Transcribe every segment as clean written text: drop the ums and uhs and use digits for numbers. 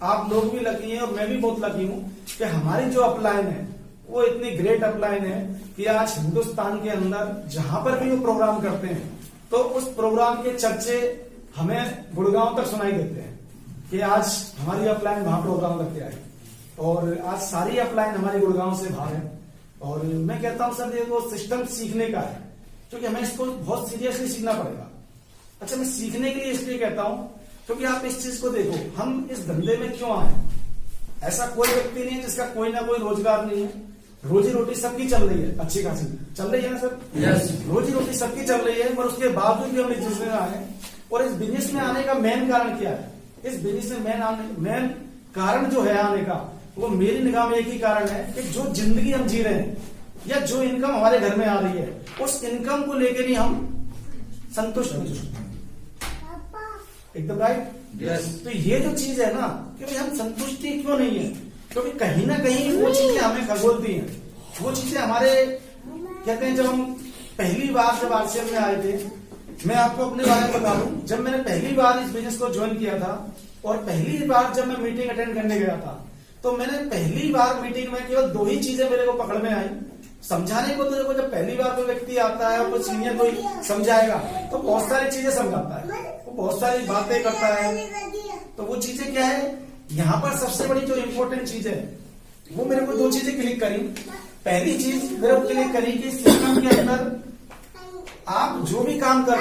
आप लोग भी लकी हैं और मैं भी बहुत लकी हूं कि हमारी जो अपलाइन है वो इतनी ग्रेट अपलाइन है कि आज हिंदुस्तान के अंदर जहां पर भी वो प्रोग्राम करते हैं तो उस प्रोग्राम के चर्चे हमें गुड़गांव तक सुनाई देते हैं कि आज हमारी अपलाइन वहां प्रोग्राम करके आई और आज सारी अपलाइन हमारी गुड़गांव से बाहर है। और मैं कहता हूं सर ये वो सिस्टम सीखने का है क्योंकि हमें इसको बहुत सीरियसली सीखना पड़ेगा। अच्छा, मैं सीखने के लिए इसलिए कहता हूं क्योंकि आप इस चीज को देखो, हम इस धंधे में क्यों आए। ऐसा कोई व्यक्ति नहीं है जिसका कोई ना कोई रोजगार नहीं है। रोजी रोटी सबकी चल रही है, अच्छी खासी चल रही है ना सर। यस। रोजी रोटी सबकी चल रही है, पर उसके बावजूद भी हम इस बिजनेस में आए। और इस बिजनेस में आने का मेन कारण क्या है? इस बिजनेस में मेन कारण जो है आने का, वो मेरी निगाह में एक ही कारण है कि जो जिंदगी हम जी रहे हैं या जो इनकम हमारे घर में आ रही है उस इनकम को लेकर ही हम संतुष्ट नहीं। एकदम राइट। यस। तो ये जो चीज है ना कि भाई हम संतुष्टि क्यों नहीं है, क्योंकि कहीं ना कहीं वो चीजें हमें खगोलती हैं। वो चीजें हमारे कहते हैं, जब हम पहली बार जब आरसीएम में आए थे, मैं आपको अपने बारे में बता दूं, जब मैंने पहली बार इस बिजनेस को ज्वाइन किया था और पहली बार जब मैं मीटिंग अटेंड करने गया था तो मैंने पहली बार मीटिंग में केवल 2 ही चीजें मेरे को पकड़ में आई। समझाने को तो देखो, जब पहली बार कोई व्यक्ति आता है और कोई सीनियर कोई समझाएगा तो बहुत सारी चीजें समझाता है, वो बहुत सारी बातें करता है। तो वो चीजें क्या है, यहाँ पर सबसे बड़ी जो इंपॉर्टेंट चीज है वो मेरे को 2 चीजें क्लिक करी। पहली चीज मेरे को क्लिक करी कि सिस्टम के अंदर आप जो भी काम कर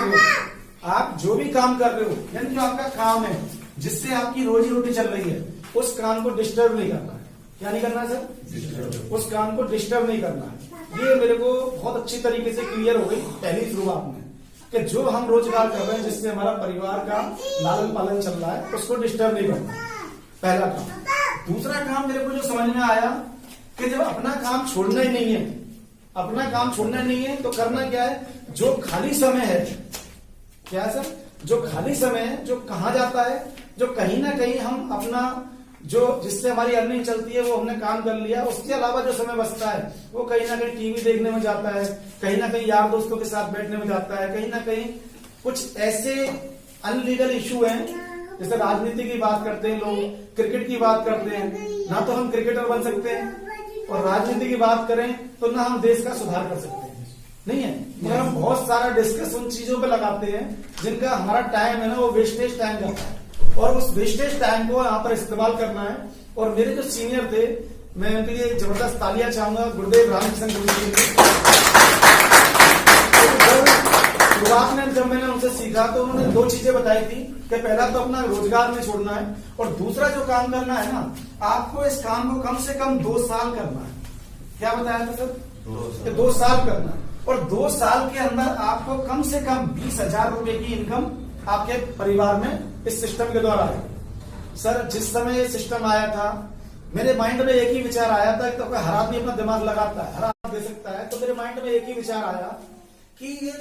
रहे हो, यानी जो आपका काम है जिससे आपकी रोजी रोटी चल रही है, उस काम को डिस्टर्ब नहीं करना है। क्या नहीं करना है सर? उस काम को डिस्टर्ब नहीं करना है। ये मेरे को बहुत अच्छी तरीके से क्लियर हो गई पहली शुरुआत में कि जो हम रोजगार कर रहे हैं जिससे हमारा परिवार का लालन पालन चल रहा है उसको डिस्टर्ब नहीं करना, पहला काम। दूसरा काम मेरे को जो समझ में आया कि जब अपना काम छोड़ना ही नहीं है तो करना क्या है, जो खाली समय है, क्या है सर, जो खाली समय है जो कहाँ जाता है, जो कहीं ना कहीं हम अपना जो जिससे हमारी अर्निंग चलती है वो हमने काम कर लिया, उसके अलावा जो समय बचता है वो कहीं ना कहीं टीवी देखने में जाता है, कहीं ना कहीं यार दोस्तों के साथ बैठने में जाता है, कहीं ना कहीं कुछ ऐसे अनलीगल इशू हैं, जैसे राजनीति की बात करते हैं लोग, क्रिकेट की बात करते हैं, ना तो हम क्रिकेटर बन सकते हैं और राजनीति की बात करें तो ना हम देश का सुधार कर सकते हैं, नहीं है। मगर हम बहुत सारा डिस्कस उन चीजों पे लगाते हैं जिनका हमारा टाइम है ना वो वेस्टेज टाइम जाता है और उस वेस्टेज टाइम को यहाँ पर इस्तेमाल करना है। और मेरे जो सीनियर थे, मैं उनके लिए जबरदस्त तालियां चाहूंगा, गुरुदेव रामकिशन गुरु जी के। शुरुआत में जब मैंने उनसे सीखा तो उन्होंने 2 चीजें बताई थी कि पहला तो अपना रोजगार में छोड़ना है और दूसरा जो काम करना है ना, आपको इस काम को कम से कम 2 साल करना है। क्या बताया था सर? 2 साल करना है और 2 साल के अंदर आपको कम से कम 20,000 रुपए की इनकम आपके परिवार में इस सिस्टम के द्वारा है। सर, जिस समय ये सिस्टम आया था मेरे माइंड में एक ही विचार आया था, तो हर आदमी अपना दिमाग लगाता है, हर आदमी दे सकता है, तो मेरे माइंड में एक ही विचार आया कि ये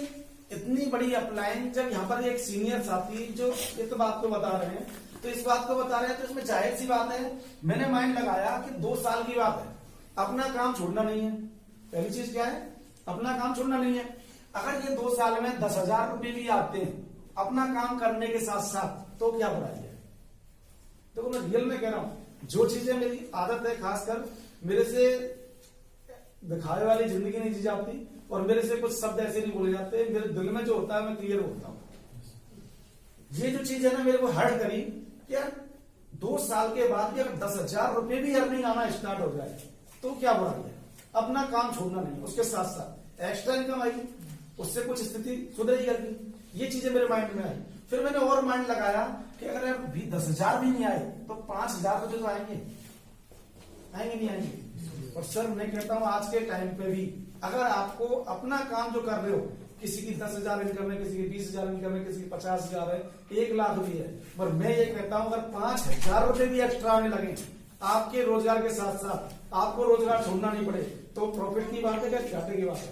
इतनी बड़ी अपलाइन, जब यहाँ पर एक सीनियर साथी जो ये तो बात को बता रहे हैं तो इस बात को बता रहे हैं तो इसमें जाहिर सी बात है, मैंने माइंड लगाया कि 2 साल की बात है, अपना काम छोड़ना नहीं है। पहली चीज क्या है, अपना काम छोड़ना नहीं है। अगर ये 2 साल में 10,000 रुपए भी आते हैं अपना काम करने के साथ साथ, तो क्या बुराई है? देखो मैं रियल में कह रहा हूं, जो चीजें मेरी आदत है, खासकर मेरे से दिखावे वाली जिंदगी नहीं जी जाती और मेरे से कुछ शब्द ऐसे नहीं बोले जाते, मेरे दिल में जो होता है मैं क्लियर होता हूं। ये जो चीज है ना मेरे को हर्ट करी कि यार 2 साल के बाद भी अगर 10,000 रुपए भी अर्निंग आना स्टार्ट हो जाए तो क्या बुराई है? अपना काम छोड़ना नहीं, उसके साथ साथ एक्स्ट्रा इनकम आएगी, उससे कुछ स्थिति सुधरेगी करनी। ये चीजें मेरे माइंड में आई। फिर मैंने और माइंड लगाया कि अगर 10,000 भी नहीं आए तो 5,000 रुपए तो आएंगे नहीं आएंगे। और सर मैं कहता हूं आज के टाइम पे भी अगर आपको अपना काम जो कर रहे हो, किसी की 10,000 इनकम है, किसी की 20,000 इनकम है, किसी की 50,000 है, 1 लाख भी है, पर मैं ये कहता हूं अगर 5,000 रुपए भी एक्स्ट्रा आने लगे आपके रोजगार के साथ साथ, आपको रोजगार छोड़ना नहीं पड़े, तो प्रॉफिट की बात है क्या घाटे की बात है?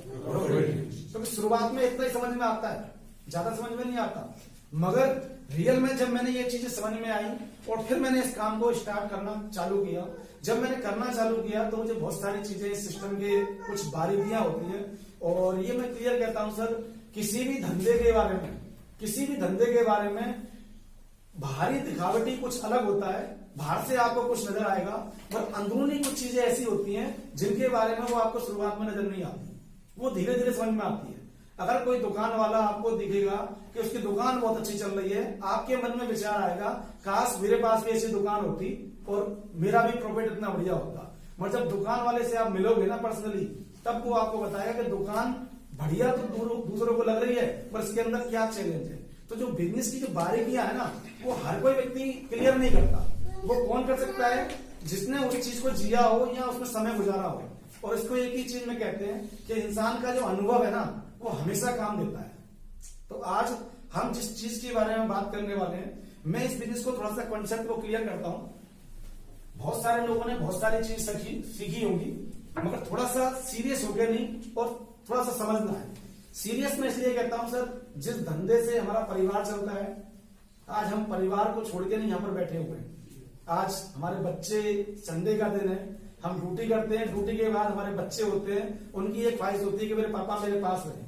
तो शुरुआत में इतना ही समझ में आता है, ज्यादा समझ में नहीं आता। मगर रियल में जब मैंने ये चीजें समझ में आई और फिर मैंने इस काम को स्टार्ट करना चालू किया, जब मैंने करना चालू किया तो मुझे बहुत सारी चीजें इस सिस्टम के कुछ बारीकियां होती हैं। और ये मैं क्लियर कहता हूं सर, किसी भी धंधे के बारे में बाहरी दिखावटी कुछ अलग होता है बाहर से आपको कुछ नजर आएगा, पर अंदरूनी कुछ चीजें ऐसी होती हैं जिनके बारे में वो आपको शुरुआत में नजर नहीं आती, वो धीरे धीरे समझ में आती है। अगर कोई दुकान वाला आपको दिखेगा कि उसकी दुकान बहुत अच्छी चल रही है, आपके मन में विचार आएगा काश मेरे पास भी ऐसी दुकान होती और मेरा भी प्रॉफिट इतना बढ़िया होता। मगर जब दुकान वाले से आप मिलोगे ना पर्सनली, तब वो आपको बताएगा कि दुकान बढ़िया तो दूसरों को लग रही है, पर इसके अंदर क्या चैलेंज है। तो जो बिजनेस की जो बारीकियां है ना, वो हर कोई व्यक्ति क्लियर नहीं करता। वो कौन कर सकता है? जिसने उस चीज को जिया हो या उसमें समय गुजारा हो। और इसको एक ही चीज में कहते हैं कि इंसान का जो अनुभव है ना, वो हमेशा काम देता है। तो आज हम जिस चीज के बारे में बात करने वाले हैं, मैं इस बिजनेस को थोड़ा सा कॉन्सेप्ट को क्लियर करता हूं। बहुत सारे लोगों ने बहुत सारी चीज सीखी होगी, मगर थोड़ा सा सीरियस होकर नहीं और थोड़ा सा समझना है। सीरियस में इसलिए कहता हूं सर, जिस धंधे से हमारा परिवार चलता है, आज हम परिवार को छोड़ के नहीं यहां पर बैठे हुए हैं। आज हमारे बच्चे, संडे का दिन है, हम ड्यूटी करते हैं, ड्यूटी के बाद हमारे बच्चे होते हैं, उनकी एक ख्वाहिश होती है कि मेरे पापा मेरे पास रहे,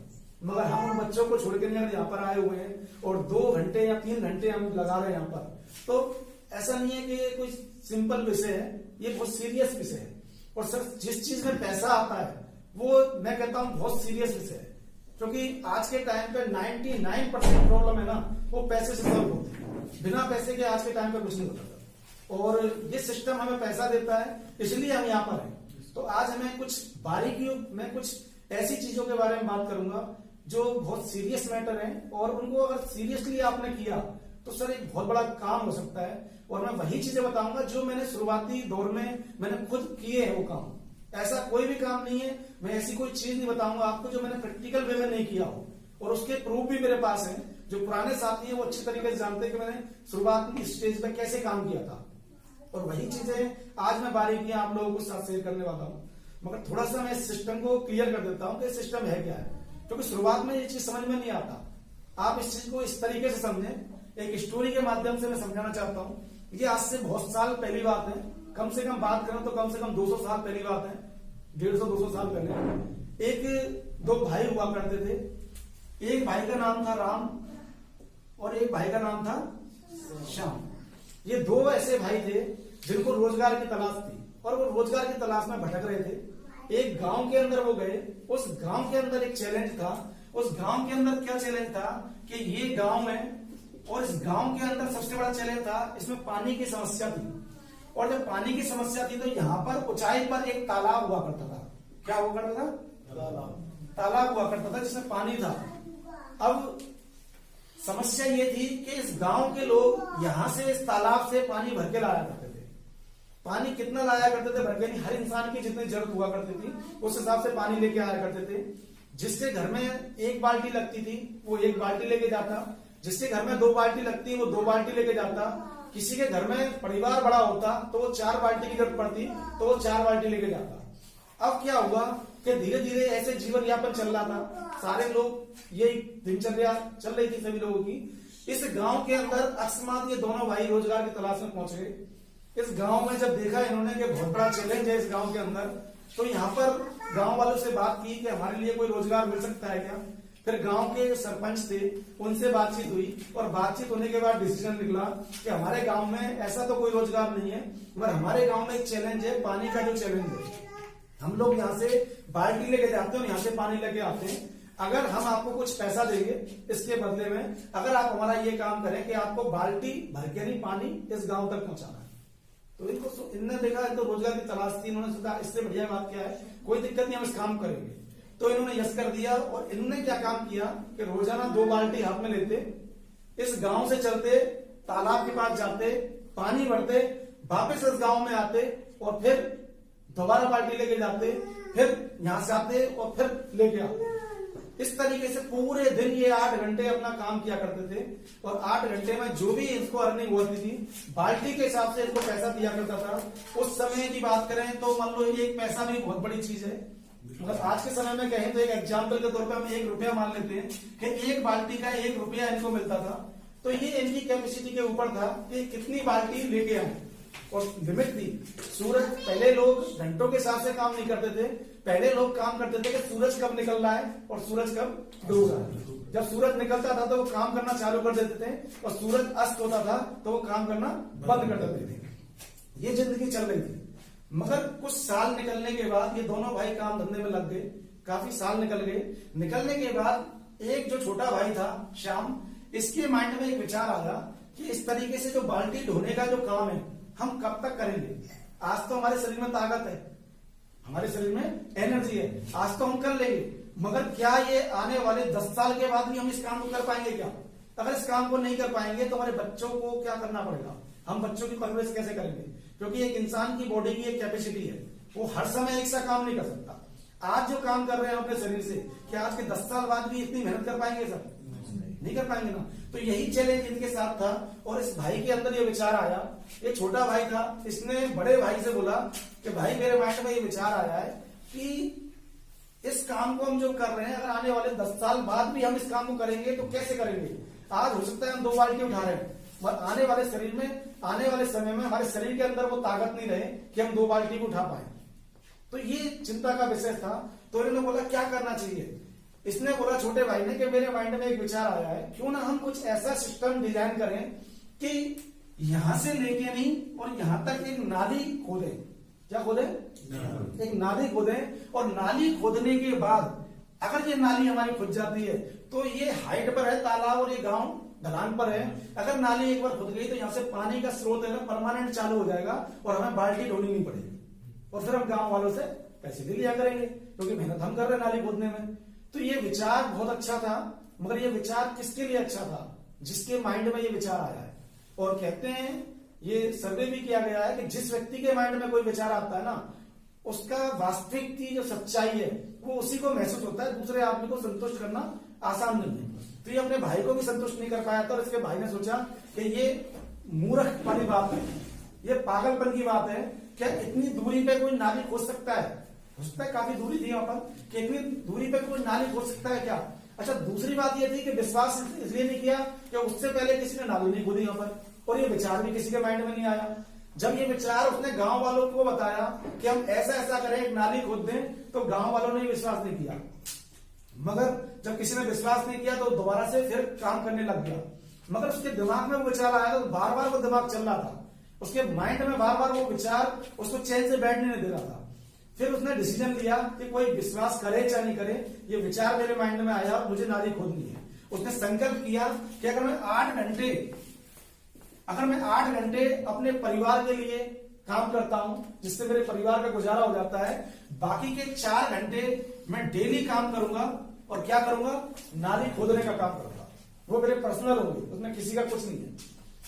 मगर हम उन बच्चों को छोड़ के नहीं यहाँ पर आए हुए हैं और 2 घंटे या 3 घंटे हम लगा रहे हैं यहाँ पर। तो ऐसा नहीं है कि ये कोई सिंपल विषय है, ये बहुत सीरियस विषय है। और सर जिस चीज में पैसा आता है वो मैं कहता हूं बहुत सीरियस विषय है, क्योंकि आज के टाइम पे 99% प्रॉब्लम है ना, वो पैसे से सॉल्व होती है। बिना पैसे के आज के टाइम पे कुछ नहीं होता। और ये सिस्टम हमें पैसा देता है, इसलिए हम यहाँ पर हैं। तो आज हमें कुछ बारीकियों में कुछ ऐसी चीजों के बारे में बात करूंगा जो बहुत सीरियस मैटर है, और उनको अगर सीरियसली आपने किया तो सर एक बहुत बड़ा काम हो सकता है। और मैं वही चीजें बताऊंगा जो मैंने शुरुआती दौर में मैंने खुद किए हैं वो काम। ऐसा कोई भी काम नहीं है, मैं ऐसी कोई चीज नहीं बताऊंगा आपको जो मैंने प्रैक्टिकल वे में नहीं किया हो। और उसके प्रूफ भी मेरे पास है। जो पुराने साथी हैं वो अच्छी तरीके से जानते हैं कि मैंने शुरुआत की स्टेज पे कैसे काम किया था। और वही चीजें आज मैं बारीकियां आप लोगों को साथ शेयर करने वाला हूं। मगर थोड़ा सा मैं इस सिस्टम को क्लियर कर देता हूं कि सिस्टम है क्या है, क्योंकि शुरुआत में ये चीज समझ में नहीं आता। आप इस चीज को इस तरीके से समझें, एक स्टोरी के माध्यम से मैं समझाना चाहता हूं। ये आज से बहुत साल पहली बात है, कम से कम बात करें तो कम से कम 200 साल पहली बात है, 150-200 साल पहले। एक 2 भाई हुआ करते थे। एक भाई का नाम था राम और एक भाई का नाम था श्याम। ये 2 ऐसे भाई थे जिनको रोजगार की तलाश थी, और वो रोजगार की तलाश में भटक रहे थे। एक गांव के अंदर वो गए। उस गांव के अंदर एक चैलेंज था। उस गांव के अंदर क्या चैलेंज था कि ये गांव है, और इस गांव के अंदर सबसे बड़ा चैलेंज था, इसमें पानी की समस्या थी। और जब पानी की समस्या थी तो यहाँ पर ऊंचाई पर एक तालाब हुआ करता था। क्या हुआ करता था? तालाब हुआ करता था जिसमें पानी था। अब समस्या ये थी कि इस गांव के लोग यहां से इस तालाब से पानी भर के लाया करते थे। पानी कितना लाया करते थे भर के नहीं, हर इंसान की जितनी जरूरत हुआ करती थी उस हिसाब से पानी लेके आया करते थे। जिसके घर में 1 बाल्टी लगती थी वो 1 बाल्टी लेके जाता, जिसके घर में 2 बाल्टी लगती है वो 2 बाल्टी लेके जाता। किसी के घर में परिवार बड़ा होता तो वो 4 बाल्टी की जरूरत पड़ती तो वो 4 बाल्टी लेके जाता। अब क्या हुआ कि धीरे धीरे ऐसे जीवन यापन चल रहा था, सारे लोग ये दिनचर्या चल रही थी सभी लोगों की। इस गांव के अंदर अकस्मात ये दोनों भाई रोजगार की तलाश में पहुंच गए। इस गांव में जब देखा इन्होंने कि बहुत बड़ा चैलेंज है इस गांव के अंदर, तो यहाँ पर गांव वालों से बात की कि हमारे लिए कोई रोजगार मिल सकता है क्या। फिर गांव के सरपंच थे, उनसे बातचीत हुई, और बातचीत होने के बाद डिसीजन निकला कि हमारे गांव में ऐसा तो कोई रोजगार नहीं है, मगर हमारे गांव में एक चैलेंज है, पानी का जो चैलेंज है। हम लोग यहाँ से बाल्टी लेके जाते हैं और यहाँ से पानी लेके आते हैं। अगर हम आपको कुछ पैसा देंगे इसके बदले में, अगर आप हमारा ये काम करें कि आपको बाल्टी भर के नहीं पानी इस गांव तक पहुंचाना है। तो इनको इन्होंने देखा तो रोजगार की तलाश थी, इन्होंने सोचा इससे बढ़िया बात क्या है, कोई दिक्कत नहीं, हम इस काम करेंगे। तो इन्होंने यस कर दिया। और इन्होंने क्या काम किया कि रोजाना 2 बाल्टी हाथ में लेते, इस गांव से चलते, तालाब के पास जाते, पानी भरते, वापस इस गांव में आते, और फिर दोबारा बाल्टी लेके जाते, फिर यहां से आते और फिर लेके आते। इस तरीके से पूरे दिन ये 8 घंटे अपना काम किया करते थे। और 8 घंटे में जो भी इसको अर्निंग होती थी, बाल्टी के हिसाब से इसको पैसा दिया करता था। उस समय की बात करें तो मान लो एक पैसा भी बहुत बड़ी चीज है। मतलब आज के समय में कहें तो एक एग्जाम्पल के तौर पर हम 1 रुपया मान लेते हैं कि 1 बाल्टी का 1 रुपया इनको मिलता था। तो ये इनकी कैपेसिटी के ऊपर था कि कितनी बाल्टी लेके आए, और लिमिट थी। सूरज, पहले लोग घंटों के हिसाब से काम नहीं करते थे, पहले लोग काम करते थे कि सूरज कब निकल रहा है और सूरज कब डूब रहा है। जब सूरज निकलता था तो वो काम करना चालू कर देते थे, और सूरज अस्त होता था तो वो काम करना बंद कर देते थे। ये जिंदगी चल रही थी। मगर कुछ साल निकलने के बाद ये दोनों भाई काम धंधे में लग गए, काफी साल निकल गए। निकलने के बाद एक जो छोटा भाई था श्याम, इसके माइंड में एक विचार आया कि इस तरीके से जो बाल्टी ढोने का जो काम है हम कब तक करेंगे। आज तो हमारे शरीर में ताकत है, हमारे शरीर में एनर्जी है, आज तो हम कर लेंगे, मगर क्या ये आने वाले 10 साल के बाद भी हम इस काम को कर पाएंगे क्या? अगर इस काम को नहीं कर पाएंगे तो हमारे बच्चों को क्या करना पड़ेगा, हम बच्चों की परवरिश कैसे करेंगे? क्योंकि एक इंसान की बॉडी की एक कैपेसिटी है, वो हर समय एक सा काम नहीं कर सकता। आज जो काम कर रहे हैं अपने शरीर से, क्या आज के 10 साल बाद भी इतनी मेहनत कर पाएंगे सर? नहीं कर पाएंगे ना। तो यही चैलेंज इनके साथ था और इस भाई के अंदर ये विचार आया। ये छोटा भाई था, इसने बड़े भाई से बोला कि भाई मेरे माइंड में ये विचार आया है कि इस काम को हम जो कर रहे हैं, अगर आने वाले 10 साल बाद भी हम इस काम को करेंगे तो कैसे करेंगे? आज हो सकता है हम 2 बाल्टी उठा रहे हैं, पर आने वाले शरीर में, आने वाले समय में हमारे शरीर के अंदर वो ताकत नहीं रहे कि हम 2 बाल्टी को उठा पाए। तो ये चिंता का विषय था। तो इन्होंने बोला क्या करना चाहिए? इसने बोला छोटे भाई ने कि मेरे माइंड में एक विचार आया है, क्यों ना हम कुछ ऐसा सिस्टम डिजाइन करें कि यहां से लेके नहीं और यहां तक एक नाली खोदें। क्या खोदें? एक नाली खोदें, और नाली खोदने के बाद अगर ये नाली हमारी खुद जाती है तो ये हाइट पर है तालाब और ये गांव ढलान पर है, अगर नाली एक बार खुद गई तो यहाँ से पानी का स्रोत है ना परमानेंट चालू हो जाएगा और हमें बाल्टी ढोनी नहीं पड़ेगी, और फिर हम गांव वालों से पैसे भी लिया करेंगे क्योंकि मेहनत हम कर रहे हैं नाली खोदने में। तो ये विचार बहुत अच्छा था, मगर ये विचार किसके लिए अच्छा था? जिसके माइंड में ये विचार आया है। और कहते हैं, ये सर्वे भी किया गया है कि जिस व्यक्ति के माइंड में कोई विचार आता है ना, उसका वास्तविक की जो सच्चाई है वो उसी को महसूस होता है, दूसरे आदमी को संतुष्ट करना आसान नहीं है। तो ये अपने भाई को भी संतुष्ट नहीं कर पाया था और इसके भाई ने सोचा कि ये मूर्ख वाली बात है, ये पागलपन की बात है, क्या इतनी दूरी पे कोई नाली खोद सकता है? हो सकता है काफी दूरी थी यहाँ पर, कि इतनी दूरी पे कोई नाली खोद सकता है क्या? अच्छा, दूसरी बात ये थी कि विश्वास इसलिए नहीं किया कि उससे पहले किसी ने नाली नहीं खोदी यहाँ पर, और ये विचार भी किसी के माइंड में नहीं आया। जब ये विचार उसने गांव वालों को बताया कि हम ऐसा ऐसा करें, एक नाली खोद दें, तो गांव वालों ने विश्वास नहीं किया। मगर जब किसी ने विश्वास नहीं किया तो दोबारा से फिर काम करने लग गया। मगर उसके दिमाग में वो विचार आया था, तो बार बार वो दिमाग चल रहा था, उसके माइंड में बार बार वो विचार उसको चैन से बैठने नहीं दे रहा था। फिर उसने डिसीजन लिया कि कोई विश्वास करे चाहे नहीं करे, ये विचार मेरे माइंड में आया और मुझे नाली खोदनी है। उसने संकल्प किया कि अगर मैं 8 घंटे अपने परिवार के लिए काम करता हूं, जिससे मेरे परिवार का गुजारा हो जाता है, बाकी के 4 घंटे मैं डेली काम करूंगा। और क्या करूंगा? नाली खोदने का काम करूंगा, वो मेरे पर्सनल होगी, उसमें किसी का कुछ नहीं है।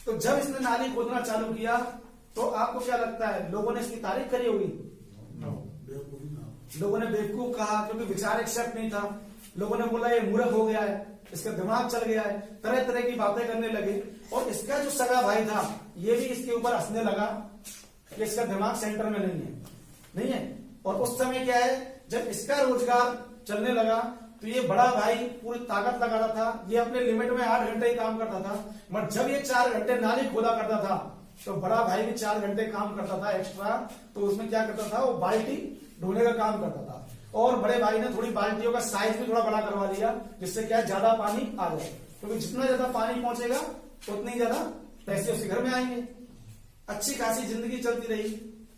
तो जब इसने नाली खोदना चालू किया तो आपको क्या लगता है, लोगों ने इसकी तारीफ करी होगी? लोगों ने बेवकूफ कहा, क्योंकि विचार एक्सेप्ट नहीं था। लोगों ने बोला ये मूर्ख हो गया है, इसका दिमाग चल गया है, तरह तरह की बातें करने लगे। और इसका जो सगा भाई था ये भी इसके ऊपर हंसने लगा कि इसका दिमाग सेंटर में नहीं है। और उस समय क्या है, जब इसका रोजगार चलने लगा तो ये बड़ा भाई पूरी ताकत लगाता था, ये अपने लिमिट में 8 घंटे ही काम करता था। मगर जब ये 4 घंटे नाली खोदा करता था तो बड़ा भाई भी 4 घंटे काम करता था एक्स्ट्रा। तो उसमें क्या करता था, वो बाल्टी ढोने का काम करता था। और बड़े भाई ने थोड़ी बाल्टियों का साइज भी थोड़ा बड़ा करवा दिया, जिससे क्या ज्यादा पानी आ जाए, क्योंकि जितना ज्यादा पानी पहुंचेगा उतनी ज्यादा पैसे उसके घर में आएंगे। अच्छी खासी जिंदगी चलती रही,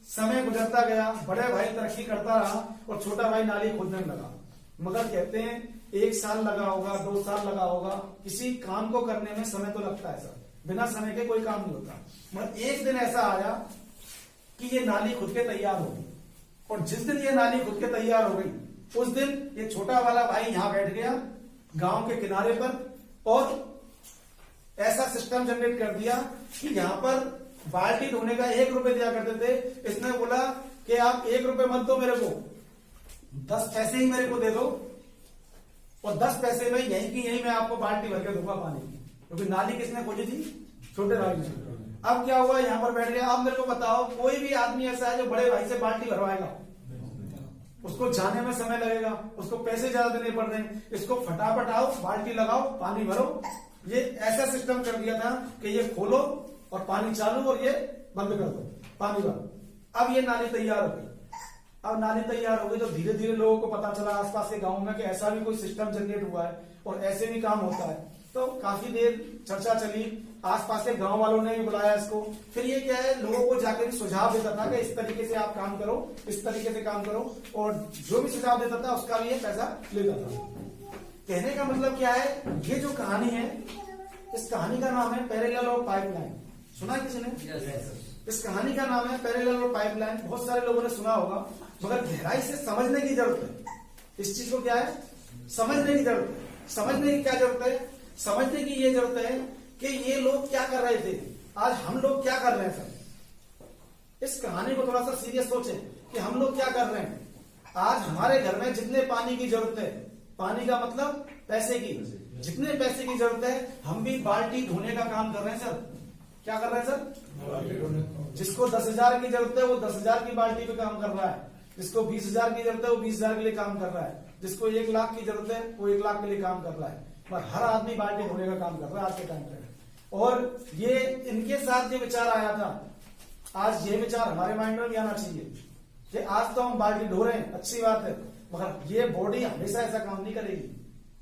समय गुजरता गया, बड़े भाई तरक्की करता रहा और छोटा भाई नाली खोदने में लगा। मगर कहते हैं 1 साल लगा होगा, 2 साल लगा होगा, किसी काम को करने में समय तो लगता है सर, बिना समय के कोई काम नहीं होता। मगर एक दिन ऐसा आया कि ये नाली खुद के तैयार हो गई, और जिस दिन ये नाली खुद के तैयार हो गई उस दिन ये छोटा वाला भाई यहां बैठ गया गांव के किनारे पर, और ऐसा सिस्टम जनरेट कर दिया कि यहां पर बाल्टी ढोने का 1 रुपए दिया करते थे। इसने बोला कि आप 1 रुपए मत दो मेरे को, 10 पैसे ही मेरे को दे दो, और 10 पैसे में यहीं की यहीं मैं आपको बाल्टी भर के दूंगा पानी की, क्योंकि नाली किसने खोजी थी? छोटे भाई ने। अब क्या हुआ, यहां पर बैठ गया। अब मेरे को बताओ, कोई भी आदमी ऐसा है जो बड़े भाई से बाल्टी भरवाएगा? उसको जाने में समय लगेगा, उसको पैसे ज्यादा देने पड़ रहे हैं। इसको फटाफट आओ, बाल्टी लगाओ, पानी भरो। ये ऐसा सिस्टम कर दिया था कि ये खोलो और पानी चालू और ये बंद कर दो, पानी बंद। अब ये नाली तैयार हो गई। अब नाली तैयार हो गई तो धीरे धीरे लोगों को पता चला आसपास के गांव में कि ऐसा भी कोई सिस्टम जनरेट हुआ है और ऐसे भी काम होता है। तो काफी देर चर्चा चली, आसपास के गांव वालों ने भी बुलाया इसको। फिर ये क्या है, लोगों को जाकर सुझाव देता था कि इस तरीके से आप काम करो, इस तरीके से काम करो, और जो भी सुझाव देता था उसका भी ये पैसा लेता था। कहने का मतलब क्या है, ये जो कहानी है, इस कहानी का नाम है पैरेलल और पाइपलाइन। सुना है किसी ने? इस कहानी का नाम है पैरेलल और पाइपलाइन। बहुत सारे लोगों ने सुना होगा, मगर गहराई से समझने की जरूरत है। इस चीज को क्या है, समझने की जरूरत है। समझने की क्या जरूरत है? समझने की ये जरूरत है कि ये लोग क्या कर रहे थे, आज हम लोग क्या कर रहे हैं। सर इस कहानी को थोड़ा सा सीरियस सोचें कि हम लोग क्या कर रहे हैं। आज हमारे घर में जितने पानी की जरूरत है, पानी का मतलब पैसे की, जितने पैसे की जरूरत है, हम भी बाल्टी धोने का काम कर रहे हैं। सर क्या कर रहे हैं सर? जिसको 10,000 की जरूरत है वो 10,000 की बाल्टी पे काम कर रहा है, जिसको 20,000 की जरूरत है वो 20,000 के लिए काम कर रहा है, जिसको 1 लाख की जरूरत है वो 1 लाख के लिए काम कर रहा है। पर हर आदमी बाल्टी धोने का काम कर रहा है आज के टाइम पे। और ये इनके साथ ये विचार आया था, आज ये विचार हमारे माइंड में भी आना चाहिए कि आज तो हम बाल्टी धो रहे हैं, अच्छी बात है, मगर ये बॉडी हमेशा ऐसा काम नहीं करेगी।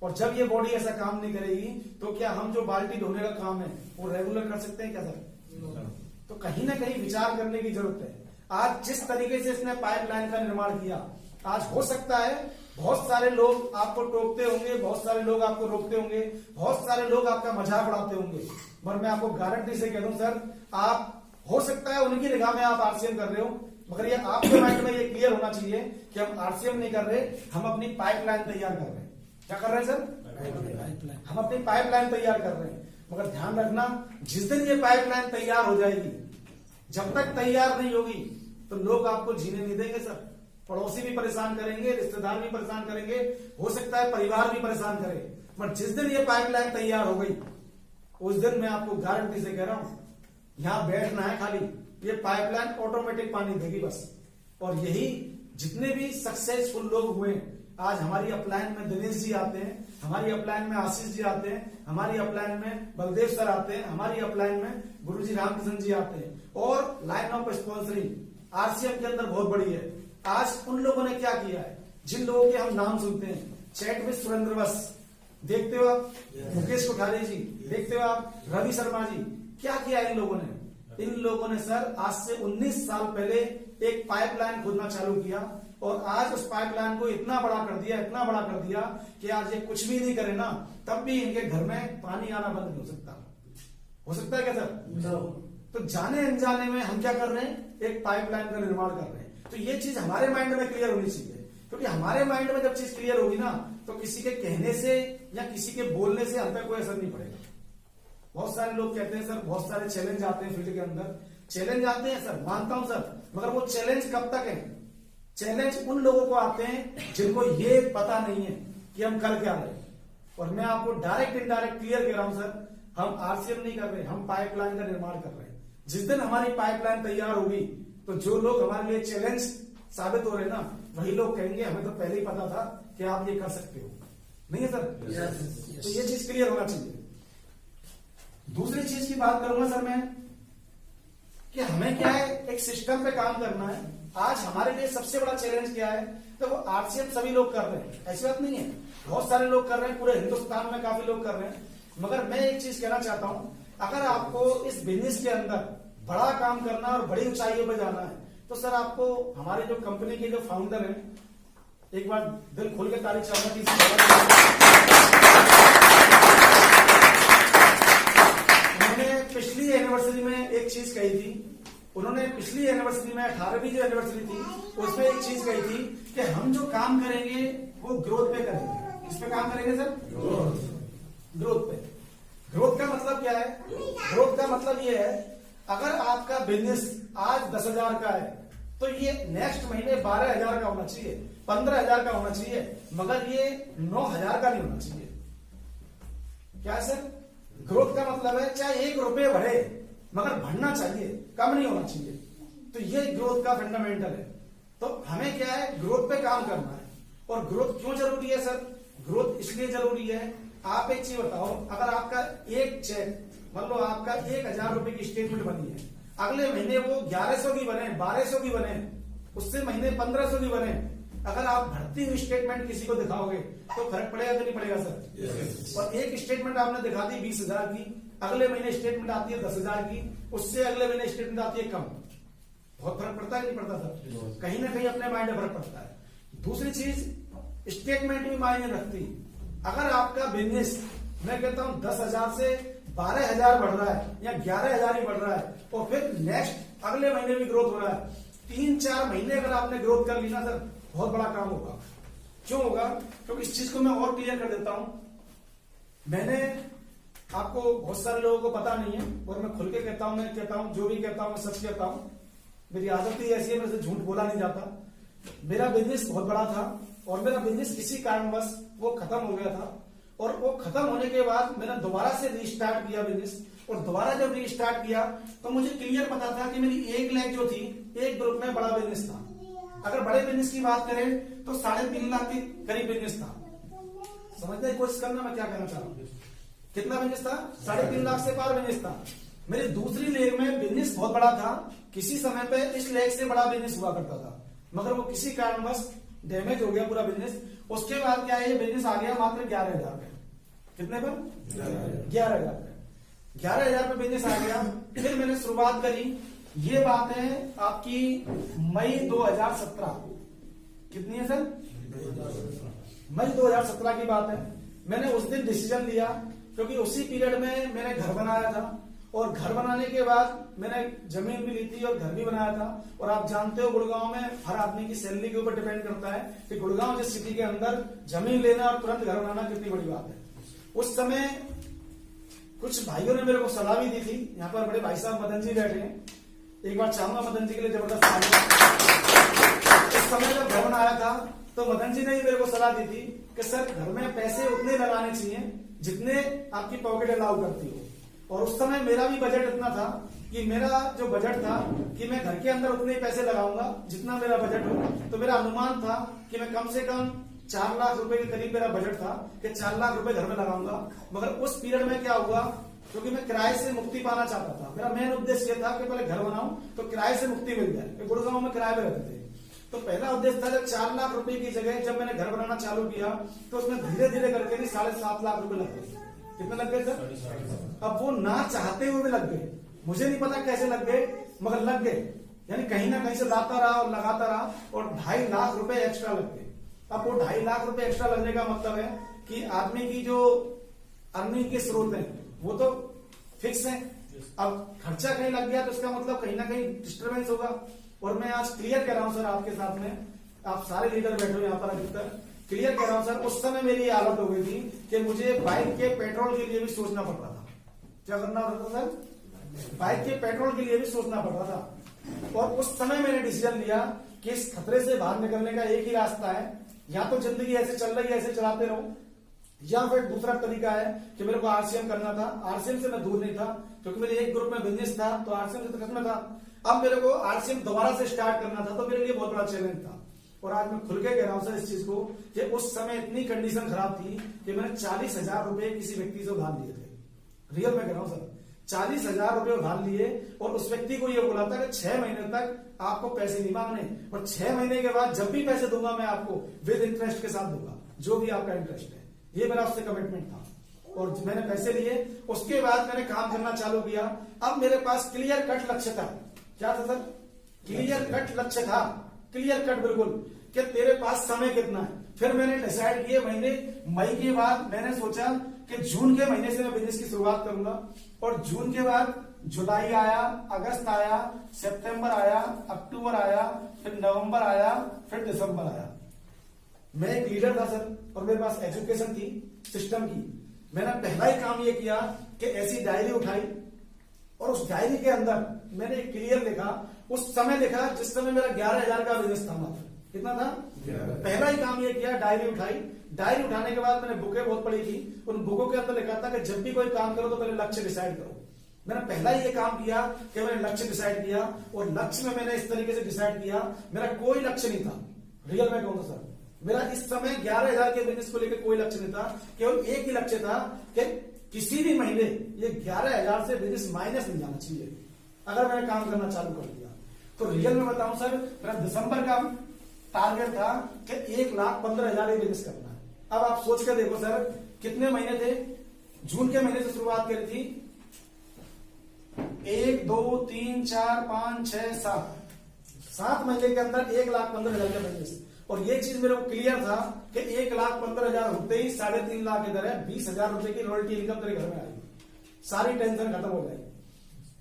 और जब ये बॉडी ऐसा काम नहीं करेगी तो क्या हम जो बाल्टी धोने का काम है वो रेगुलर कर सकते हैं क्या सर? तो कहीं ना कहीं विचार करने की जरूरत है। आज जिस तरीके से इसने पाइपलाइन का निर्माण किया, आज हो सकता है बहुत सारे लोग आपको टोकते होंगे, बहुत सारे लोग आपको रोकते होंगे, बहुत सारे लोग आपका मजाक उड़ाते होंगे, पर मैं आपको गारंटी से कह दूं सर, आप हो सकता है उनकी निगाह में आप आरसीएम कर रहे हो, मगर ये आपके माइंड में ये क्लियर होना चाहिए कि हम आरसीएम नहीं कर रहे, हम अपनी पाइपलाइन तैयार कर रहे हैं। क्या कर रहे हैं सर? हम अपनी पाइपलाइन तैयार कर रहे हैं। मगर ध्यान रखना, जिस दिन ये पाइपलाइन तैयार हो जाएगी, जब तक तैयार नहीं होगी तो लोग आपको जीने नहीं देंगे सर। पड़ोसी भी परेशान करेंगे, रिश्तेदार भी परेशान करेंगे, हो सकता है परिवार भी परेशान करे। पर जिस दिन ये पाइपलाइन तैयार हो गई, उस दिन मैं आपको गारंटी से कह रहा हूं, यहां बैठना है खाली, ये पाइपलाइन ऑटोमेटिक पानी देगी बस। और यही जितने भी सक्सेसफुल लोग हुए, आज हमारी अपलाइन में दिनेश जी आते हैं, हमारी अपलाइन में आशीष जी आते हैं, हमारी अपलाइन में बलदेव सर आते हैं, हमारी अपलाइन में गुरुजी रामकृष्ण जी आते हैं, और लाइन ऑफ स्पॉन्सरिंग आरसीएम के अंदर बहुत बड़ी है। आज उन लोगों ने क्या किया है, जिन लोगों के हम नाम सुनते हैं, चैट में सुरेंद्र बस देखते हो आप, मुकेश कोठारी जी देखते हो आप, रवि शर्मा जी, क्या किया इन लोगों ने? इन लोगों ने सर आज से 19 साल पहले एक पाइपलाइन खोदना चालू किया, और आज उस पाइपलाइन को इतना बड़ा कर दिया, इतना बड़ा कर दिया कि आज ये कुछ भी नहीं करे ना, तब भी इनके घर में पानी आना बंद नहीं हो सकता। हो सकता है क्या सर? तो जाने अनजाने में हम क्या कर रहे हैं, एक पाइपलाइन का निर्माण कर रहे हैं। तो ये चीज हमारे माइंड में क्लियर होनी चाहिए, क्योंकि हमारे माइंड में जब चीज क्लियर होगी ना, तो किसी के कहने से या किसी के बोलने से हम पे कोई असर नहीं पड़ेगा। बहुत सारे लोग कहते हैं सर, बहुत सारे चैलेंज आते हैं फील्ड के अंदर, चैलेंज आते हैं सर, मानता हूं सर, मगर वो चैलेंज कब तक है? चैलेंज उन लोगों को आते हैं जिनको ये पता नहीं है कि हम कर क्या रहे हैं। और मैं आपको डायरेक्ट इनडायरेक्ट क्लियर कह रहा हूं सर, हम आरसीएम नहीं कर रहे, हम पाइपलाइन का निर्माण कर रहे हैं। जिस दिन हमारी पाइपलाइन तैयार होगी, तो जो लोग हमारे लिए चैलेंज साबित हो रहे हैं ना, वही लोग कहेंगे हमें तो पहले ही पता था कि आप ये कर सकते हो। नहीं है सर? yes. तो ये चीज क्लियर होना चाहिए। दूसरी चीज की बात करूंगा सर मैं, कि हमें क्या है, एक सिस्टम पे काम करना है। आज हमारे लिए सबसे बड़ा चैलेंज क्या है, तो वो आरसीएम सभी लोग कर रहे हैं, ऐसी बात नहीं है, बहुत सारे लोग कर रहे हैं, पूरे हिंदुस्तान में काफी लोग कर रहे हैं। मगर मैं एक चीज कहना चाहता हूं, अगर आपको इस बिजनेस के अंदर बड़ा काम करना और बड़ी ऊंचाइयों पर जाना है, तो सर आपको हमारे जो कंपनी के जो फाउंडर हैं, एक बार दिल खोल के तारीफ चाहूंगा कि उन्होंने पिछली एनिवर्सरी में एक चीज कही थी। उन्होंने पिछली एनिवर्सरी में 18वीं जो एनिवर्सरी थी, उसमें एक चीज कही थी कि हम जो काम करेंगे वो ग्रोथ पे करेंगे। किस पे काम करेंगे सर? ग्रोथ पे। ग्रोथ का मतलब क्या है? ग्रोथ का मतलब ये है, अगर आपका बिजनेस आज 10,000 का है, तो ये नेक्स्ट महीने 12,000 का होना चाहिए, 15,000 का होना चाहिए, मगर ये 9,000 का नहीं होना चाहिए। क्या सर? ग्रोथ का मतलब है चाहे 1 रुपये बढ़े, मगर बढ़ना चाहिए, कम नहीं होना चाहिए। तो ये ग्रोथ का फंडामेंटल है। तो हमें क्या है, ग्रोथ पे काम करना है। और ग्रोथ क्यों जरूरी है सर? ग्रोथ इसलिए जरूरी है, आप एक चीज बताओ, अगर आपका एक चेक, मान लो आपका 1,000 रुपए की स्टेटमेंट बनी है, अगले महीने वो 1100 की बने, 1200 की बने, उससे महीने 1500 की बने, अगर आप भरती हुई स्टेटमेंट किसी को दिखाओगे तो फर्क पड़ेगा कि नहीं पड़ेगा सर? और एक स्टेटमेंट आपने दिखा दी 20,000 की, अगले महीने स्टेटमेंट आती है 10,000 की, उससे अगले महीने स्टेटमेंट आती है कम, बहुत फर्क पड़ता है कि नहीं पड़ता सर? कहीं ना कहीं अपने माइंड में फर्क पड़ता है। दूसरी चीज, स्टेटमेंट भी मायने रखती। अगर आपका बिजनेस, मैं कहता हूं 10,000 से 12,000 बढ़ रहा है या 11,000 ही बढ़ रहा है और फिर नेक्स्ट अगले महीने भी ग्रोथ हो रहा है, 3-4 महीने अगर आपने ग्रोथ कर ली ना सर, बहुत बड़ा काम होगा। क्यों होगा? क्योंकि इस चीज को मैं और क्लियर कर देता हूं। मैंने आपको, बहुत सारे लोगों को पता नहीं है और मैं खुल के कहता हूं, मैं कहता हूं जो भी कहता हूं मैं सच कहता हूं, मेरी आदत ही ऐसी है, मेरे से झूठ बोला नहीं जाता। मेरा बिजनेस बहुत बड़ा था और मेरा बिजनेस किसी कारणवश वो खत्म हो गया था और वो खत्म होने के बाद मैंने दोबारा से रीस्टार्ट किया बिजनेस। और दोबारा जब रीस्टार्ट किया तो मुझे क्लियर पता था कि मेरी 1 लाख जो थी, एक ग्रुप में बड़ा बिजनेस था। अगर बड़े बिजनेस की बात करें तो 3.5 लाख के करीब बिजनेस था। समझने की कोशिश करना मैं क्या कहना चाह रहा हूँ। कितना बिजनेस था? 3.5 लाख से पार बिजनेस था। मेरी दूसरी लेग में बिजनेस बहुत बड़ा था, किसी समय पे इस लेग से बड़ा बिजनेस हुआ करता था, मगर वो किसी कारणवश डैमेज हो गया पूरा बिजनेस। उसके बाद क्या है, ये बिजनेस आ गया मात्र 11,000 पे। कितने पर? 11,000 पे। 11,000 पे बिजनेस आ गया। फिर मैंने शुरुआत करी, ये बात है आपकी मई 2017। कितनी है सर? मई 2017 की बात है। मैंने उस दिन डिसीजन लिया क्योंकि उसी पीरियड में मैंने घर बनाया था और घर बनाने के बाद मैंने जमीन भी ली थी और घर भी बनाया था। और आप जानते हो गुड़गांव में हर आदमी की सैलरी के ऊपर डिपेंड करता है कि गुड़गांव जिस सिटी के अंदर जमीन लेना और तुरंत घर बनाना कितनी बड़ी बात है। उस समय कुछ भाइयों ने मेरे को सलाह भी दी थी। यहाँ पर बड़े भाई साहब मदन जी बैठे हैं, एक बार चाहूंगा मदन जी के लिए जबरदस्त उस समय जब घर बनाया था तो मदन जी ने ही मेरे को सलाह दी थी कि सर घर में पैसे उतने लगाने चाहिए जितने आपकी पॉकेट अलाउ करती हो। और उस समय मेरा भी बजट इतना था कि मेरा जो बजट था कि मैं घर के अंदर उतने ही पैसे लगाऊंगा जितना मेरा बजट हो। तो मेरा अनुमान था कि मैं कम से कम 4 लाख रुपए के करीब मेरा बजट था कि 4 लाख रुपए घर में लगाऊंगा। मगर उस पीरियड में क्या हुआ, क्योंकि मैं किराए से मुक्ति पाना चाहता था। मेरा मेन उद्देश्य यह था कि पहले घर बनाऊं तो किराए से मुक्ति मिल जाए। गुड़गांव में किराए पे रहते थे तो पहला उद्देश्य था। जब 4 लाख रुपए की जगह जब मैंने घर बनाना चालू किया तो उसमें धीरे धीरे करके भी 7.5 लाख रुपए लग गए। कितने लग गए सर? अब वो ना चाहते हुए भी लग गए, मुझे नहीं पता कैसे लग गए मगर लग गए। यानी कहीं ना कहीं से लाता रहा और लगाता रहा और 2.5 लाख रुपए एक्स्ट्रा लग गए। अब वो 2.5 लाख रुपए एक्स्ट्रा लगने का मतलब है कि आदमी की जो अर्निंग के स्रोत है वो तो फिक्स है। अब खर्चा कहीं लग गया तो इसका मतलब कहीं ना कहीं डिस्टर्बेंस होगा। और मैं आज क्लियर कर रहा हूं सर आपके साथ में, आप सारे लीडर बैठे हो यहाँ पर अधिकतर, क्लियर कर रहा हूं सर। उस समय मेरी हालत हो गई थी कि मुझे बाइक के पेट्रोल के लिए भी सोचना पड़ रहा था। क्या करना पड़ता था सर? बाइक के पेट्रोल के लिए भी सोचना पड़ रहा था। और उस समय मैंने डिसीजन लिया कि इस खतरे से बाहर निकलने का एक ही रास्ता है, या तो जिंदगी ऐसे चल रही है ऐसे चलाते रहो, या फिर दूसरा तरीका है कि मेरे को आरसीएम करना था। आरसीएम से मैं दूर नहीं था क्योंकि मेरे एक ग्रुप में बिजनेस था तो आरसीएम से तो खत्म था। अब मेरे को आरसीएम दोबारा से स्टार्ट करना था तो मेरे लिए बहुत बड़ा चैलेंज था। और आज मैं खुल के कह रहा हूं सर इस चीज को कि उस समय इतनी कंडीशन खराब थी कि मैंने 40,000 रुपए किसी व्यक्ति से उधार लिए थे। रियल में कह रहा हूं सर, 40,000 रुपए उधार लिए और उस व्यक्ति को यह बोला था कि 6 महीने तक आपको पैसे नहीं मांगने और 6 महीने के बाद जब भी पैसे दूंगा मैं आपको विद इंटरेस्ट के साथ दूंगा, जो भी आपका इंटरेस्ट है। ये मेरा उससे कमिटमेंट था और मैंने पैसे लिए। उसके बाद मैंने काम करना चालू किया। अब मेरे पास क्लियर कट लक्ष्य था। क्या था सर? क्लियर कट लक्ष्य था, क्लियर कट बिल्कुल, कि तेरे पास समय कितना है। फिर मैंने डिसाइड किए मई के बाद मैंने सोचा कि जून के महीने से मैं बिजनेस की शुरुआत करूंगा। और जून के बाद जुलाई आया, अगस्त आया, सितंबर आया, अक्टूबर आया, फिर नवंबर आया, फिर दिसंबर आया। मैं एक लीडर था सर और मेरे पास एजुकेशन थी सिस्टम की। मैंने पहला ही काम ये किया कि ऐसी डायरी उठाई और उस डायरी के अंदर मैंने क्लियर लिखा, उस समय लिखा जिस समय मेरा 11,000 का बिजनेस था। मात्र कितना था? पहला ही काम ये किया, डायरी उठाई। डायरी उठाने के बाद मैंने बुकें बहुत पढ़ी थी, उन बुकों के अंदर लिखा था कि जब भी कोई काम करो तो पहले लक्ष्य डिसाइड करो। मैंने पहला ही ये काम किया कि मैंने लक्ष्य डिसाइड किया और लक्ष्य में मैंने इस तरीके से डिसाइड किया, मेरा कोई लक्ष्य नहीं था। रियल में कहूं तो सर मेरा इस समय 11,000 के बिजनेस को लेकर कोई लक्ष्य नहीं था, केवल एक ही लक्ष्य था कि किसी भी महीने ये 11,000 से बिजनेस माइनस नहीं जाना चाहिए। अगर मैंने काम करना चालू कर दिया तो रियल में बताऊं सर, मेरा दिसंबर का टारगेट था कि 1,15,000 ये बिजनेस करना है। अब आप सोच के देखो सर, कितने महीने थे? जून के महीने से शुरुआत करी थी, 1 2 3 4 5 6 7 महीने के अंदर 1,15,000 का बिजनेस। और ये चीज मेरे को क्लियर था कि 1,15,000 होते ही 3.5 लाख इधर है, 20,000 रुपए की रॉयल्टी इनकम तेरे घर में आएगी, सारी टेंशन खत्म हो जाएगी।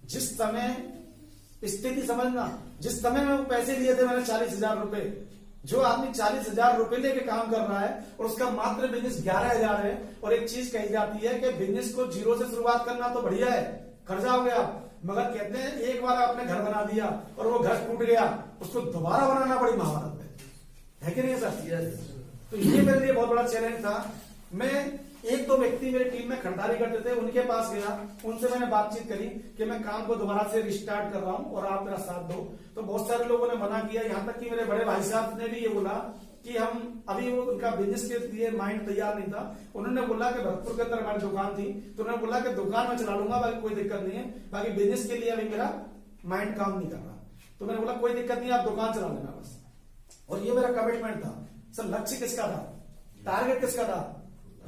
जिस समय स्थिति समझना, जिस समय में वो पैसे लिए थे मैंने 40,000 रुपए, जो आदमी 40,000 रुपए लेके काम कर रहा है और उसका मात्र बिजनेस 11,000 है। और एक चीज कही जाती है कि बिजनेस को जीरो से शुरुआत करना तो बढ़िया है, कर जाओगे आप, मगर कहते हैं एक बार आपने घर बना दिया और वो घर टूट गया, उसको दोबारा बनाना बड़ी महाभारत है कि नहीं सर? तो ये मेरे लिए बहुत बड़ा चैलेंज था। मैं एक दो व्यक्ति मेरी टीम में खरीदारी करते थे, उनके पास गया, उनसे मैंने बातचीत करी कि मैं काम को दोबारा से रिस्टार्ट कर रहा हूं और आप मेरा साथ दो। तो बहुत सारे लोगों ने मना किया, यहां तक कि मेरे बड़े भाई साहब ने भी ये बोला कि हम अभी, वो उनका बिजनेस के लिए माइंड तैयार नहीं था। उन्होंने बोला कि भरतपुर के अंदर हमारी दुकान थी, तो उन्होंने बोला कि दुकान में चला लूंगा, बाकी कोई दिक्कत नहीं है, बाकी बिजनेस के लिए अभी मेरा माइंड काम नहीं कर रहा। तो मैंने बोला कोई दिक्कत नहीं, आप दुकान चला लेना बस। और ये मेरा कमिटमेंट था सर। लक्ष्य किसका था? टारगेट किसका था?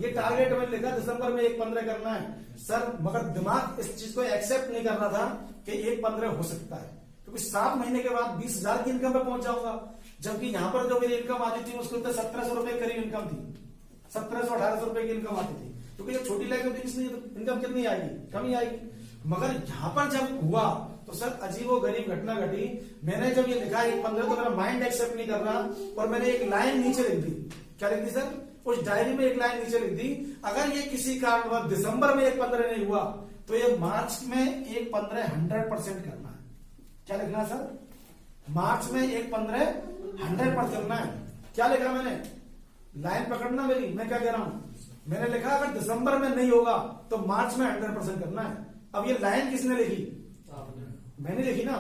ये टारगेट मैंने लिखा दिसंबर में 1,15 करना है सर, मगर दिमाग इस चीज को एक्सेप्ट नहीं कर रहा था कि 1,15 हो सकता है, क्योंकि 7 महीने के बाद 20,000 की इनकम पे पहुंच जाऊंगा। जबकि यहां पर जो मेरी इनकम आती थी उसको 1,700 रुपए करीब इनकम थी, 1,700-1,800 रुपए की इनकम आती थी। क्योंकि ये छोटी लाइफ में बिजनेस नहीं है तो इनकम कितनी आएगी? कम ही आएगी। मगर यहां पर जब हुआ तो सर अजीबो गरीब घटना घटी। मैंने जब ये लिखा 1,15 तो मेरा माइंड एक्सेप्ट नहीं कर रहा, और मैंने एक लाइन नीचे लिख दी। क्या लिख दी सर? उस डायरी में एक लाइन नीचे लिख दी, अगर ये किसी कारणवश दिसंबर में 1,15 नहीं हुआ तो ये मार्च में 1,15 100% करना है। क्या लिखना है सर? मार्च में 1,15 100% करना है। क्या लिखा मैंने? लाइन पकड़ना मेरी, मैं क्या कह रहा हूं? मैंने लिखा अगर दिसंबर में नहीं होगा तो मार्च में 100% करना है। अब ये लाइन किसने लिखी? मैंने लिखी ना।